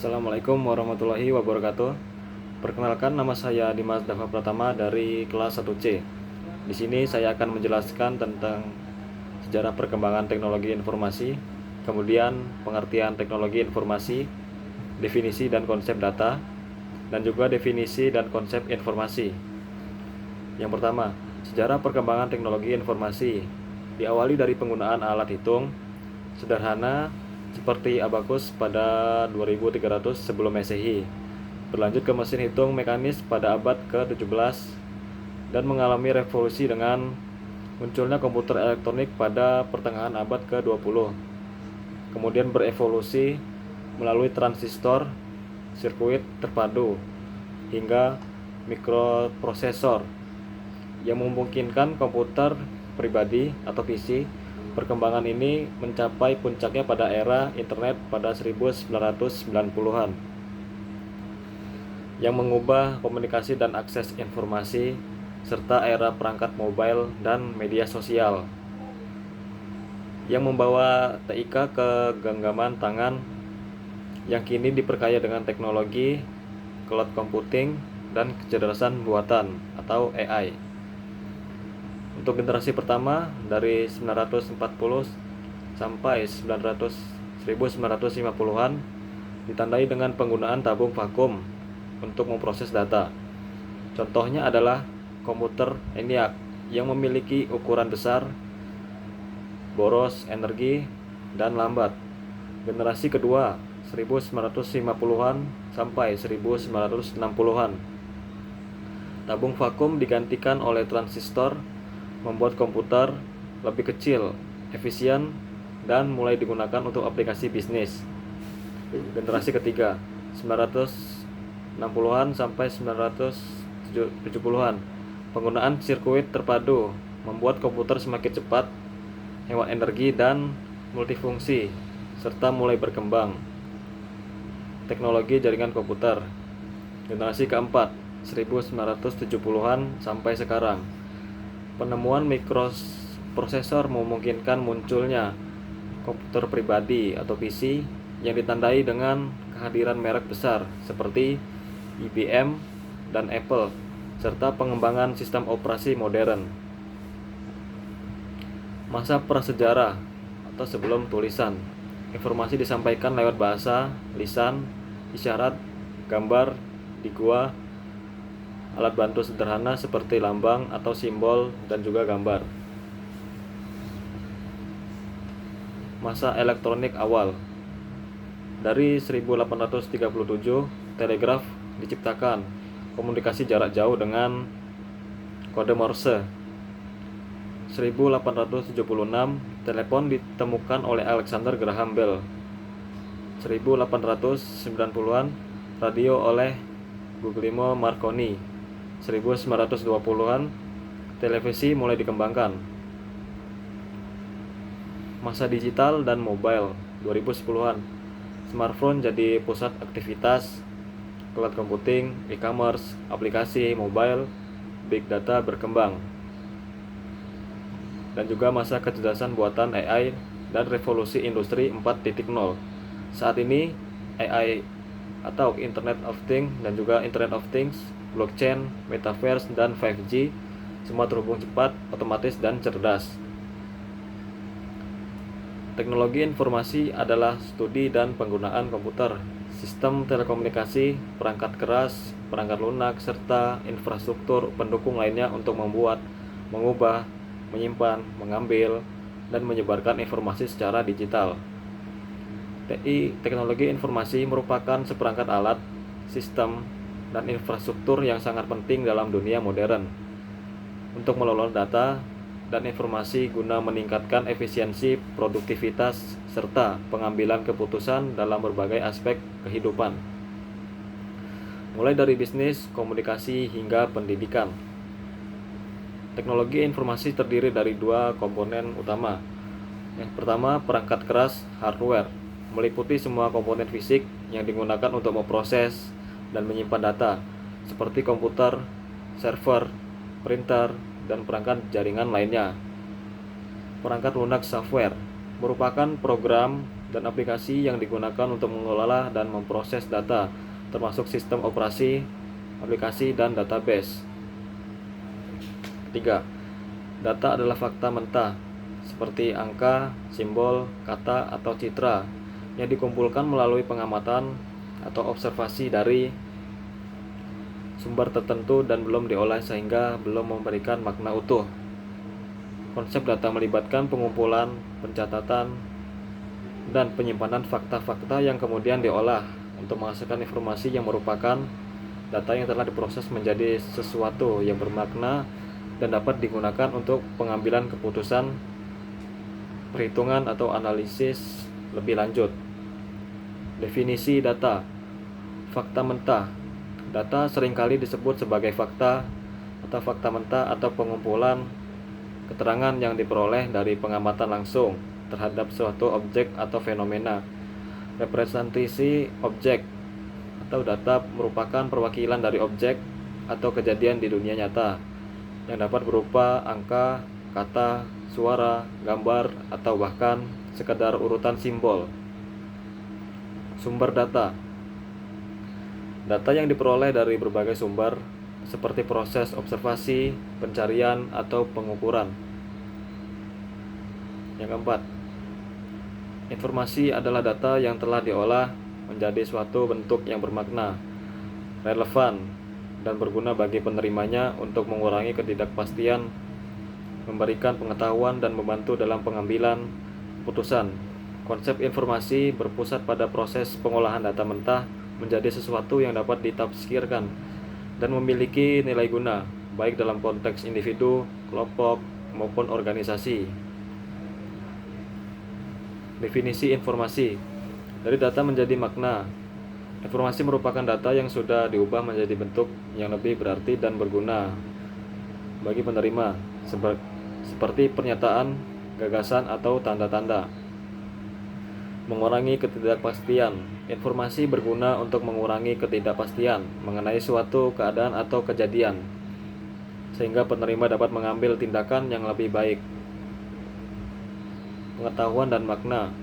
Assalamualaikum warahmatullahi wabarakatuh. Perkenalkan, nama saya Dimas Dava Pratama dari kelas 1C. Di sini saya akan menjelaskan tentang sejarah perkembangan teknologi informasi, kemudian pengertian teknologi informasi, definisi dan konsep data, dan juga definisi dan konsep informasi. Yang pertama, sejarah perkembangan teknologi informasi diawali dari penggunaan alat hitung sederhana seperti abakus pada 2300 sebelum Masehi, berlanjut ke mesin hitung mekanis pada abad ke-17 dan mengalami revolusi dengan munculnya komputer elektronik pada pertengahan abad ke-20. Kemudian berevolusi melalui transistor, sirkuit terpadu, hingga mikroprosesor yang memungkinkan komputer pribadi atau PC. Perkembangan ini mencapai puncaknya pada era internet pada 1990-an yang mengubah komunikasi dan akses informasi, serta era perangkat mobile dan media sosial yang membawa TIK ke genggaman tangan yang kini diperkaya dengan teknologi cloud computing dan kecerdasan buatan atau AI. Untuk generasi pertama dari 1940 sampai 1950-an ditandai dengan penggunaan tabung vakum untuk memproses data. Contohnya adalah komputer ENIAC yang memiliki ukuran besar, boros energi, dan lambat. Generasi kedua 1950-an sampai 1960-an. Tabung vakum digantikan oleh transistor, membuat komputer lebih kecil, efisien, dan mulai digunakan untuk aplikasi bisnis. Generasi ketiga 1960-an sampai 1970-an. Penggunaan sirkuit terpadu membuat komputer semakin cepat, hemat energi, dan multifungsi, serta mulai berkembang. Teknologi jaringan komputer. Generasi keempat 1970-an sampai sekarang. Penemuan mikroprosesor memungkinkan munculnya komputer pribadi atau PC yang ditandai dengan kehadiran merek besar seperti IBM dan Apple, serta pengembangan sistem operasi modern. Masa prasejarah atau sebelum tulisan. Informasi disampaikan lewat bahasa, lisan, isyarat, gambar, di gua, alat bantu sederhana seperti lambang atau simbol dan juga gambar. Masa elektronik awal. Dari 1837, telegraf diciptakan, komunikasi jarak jauh dengan kode Morse. 1876, telepon ditemukan oleh Alexander Graham Bell. 1890-an, radio oleh Guglielmo Marconi. 1920-an, televisi mulai dikembangkan. Masa digital dan mobile. 2010-an, smartphone jadi pusat aktivitas, cloud computing, e-commerce, aplikasi mobile, big data berkembang. Dan juga masa kecerdasan buatan AI dan revolusi industri 4.0. Saat ini AI atau Internet of Things dan juga Internet of Things, blockchain, metaverse, dan 5G semua terhubung cepat, otomatis, dan cerdas. Teknologi informasi adalah studi dan penggunaan komputer, sistem telekomunikasi, perangkat keras, perangkat lunak, serta infrastruktur pendukung lainnya untuk membuat, mengubah, menyimpan, mengambil, dan menyebarkan informasi secara digital. Teknologi informasi merupakan seperangkat alat, sistem, dan infrastruktur yang sangat penting dalam dunia modern untuk mengelola data dan informasi guna meningkatkan efisiensi, produktivitas, serta pengambilan keputusan dalam berbagai aspek kehidupan, mulai dari bisnis, komunikasi, hingga pendidikan. Teknologi informasi terdiri dari dua komponen utama. Yang pertama, perangkat keras hardware, meliputi semua komponen fisik yang digunakan untuk memproses dan menyimpan data, seperti komputer, server, printer, dan perangkat jaringan lainnya. Perangkat lunak software merupakan program dan aplikasi yang digunakan untuk mengelola dan memproses data, termasuk sistem operasi, aplikasi, dan database. Ketiga, data adalah fakta mentah, seperti angka, simbol, kata, atau citra, yang dikumpulkan melalui pengamatan atau observasi dari sumber tertentu dan belum diolah sehingga belum memberikan makna utuh. Konsep data melibatkan pengumpulan, pencatatan, dan penyimpanan fakta-fakta yang kemudian diolah untuk menghasilkan informasi yang merupakan data yang telah diproses menjadi sesuatu yang bermakna dan dapat digunakan untuk pengambilan keputusan, perhitungan, atau analisis lebih lanjut. Definisi data. Fakta mentah. Data seringkali disebut sebagai fakta atau fakta mentah atau pengumpulan keterangan yang diperoleh dari pengamatan langsung terhadap suatu objek atau fenomena. Representasi objek atau data merupakan perwakilan dari objek atau kejadian di dunia nyata yang dapat berupa angka, kata, suara, gambar, atau bahkan sekadar urutan simbol. Sumber data. Data yang diperoleh dari berbagai sumber seperti proses observasi, pencarian, atau pengukuran. Yang keempat, informasi adalah data yang telah diolah menjadi suatu bentuk yang bermakna, relevan, dan berguna bagi penerimanya untuk mengurangi ketidakpastian, memberikan pengetahuan, dan membantu dalam pengambilan keputusan. Konsep informasi berpusat pada proses pengolahan data mentah menjadi sesuatu yang dapat ditafsirkan dan memiliki nilai guna, baik dalam konteks individu, kelompok, maupun organisasi. Definisi informasi. Dari data menjadi makna. Informasi merupakan data yang sudah diubah menjadi bentuk yang lebih berarti dan berguna bagi penerima, seperti pernyataan, gagasan, atau tanda-tanda. Mengurangi ketidakpastian. Informasi berguna untuk mengurangi ketidakpastian mengenai suatu keadaan atau kejadian, sehingga penerima dapat mengambil tindakan yang lebih baik. Pengetahuan dan makna.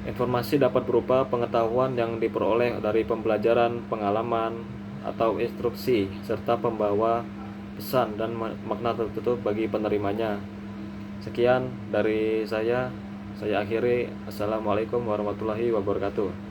Informasi dapat berupa pengetahuan yang diperoleh dari pembelajaran, pengalaman, atau instruksi, serta pembawa pesan dan makna tertentu bagi penerimanya. Sekian dari saya akhiri. Assalamualaikum warahmatullahi wabarakatuh.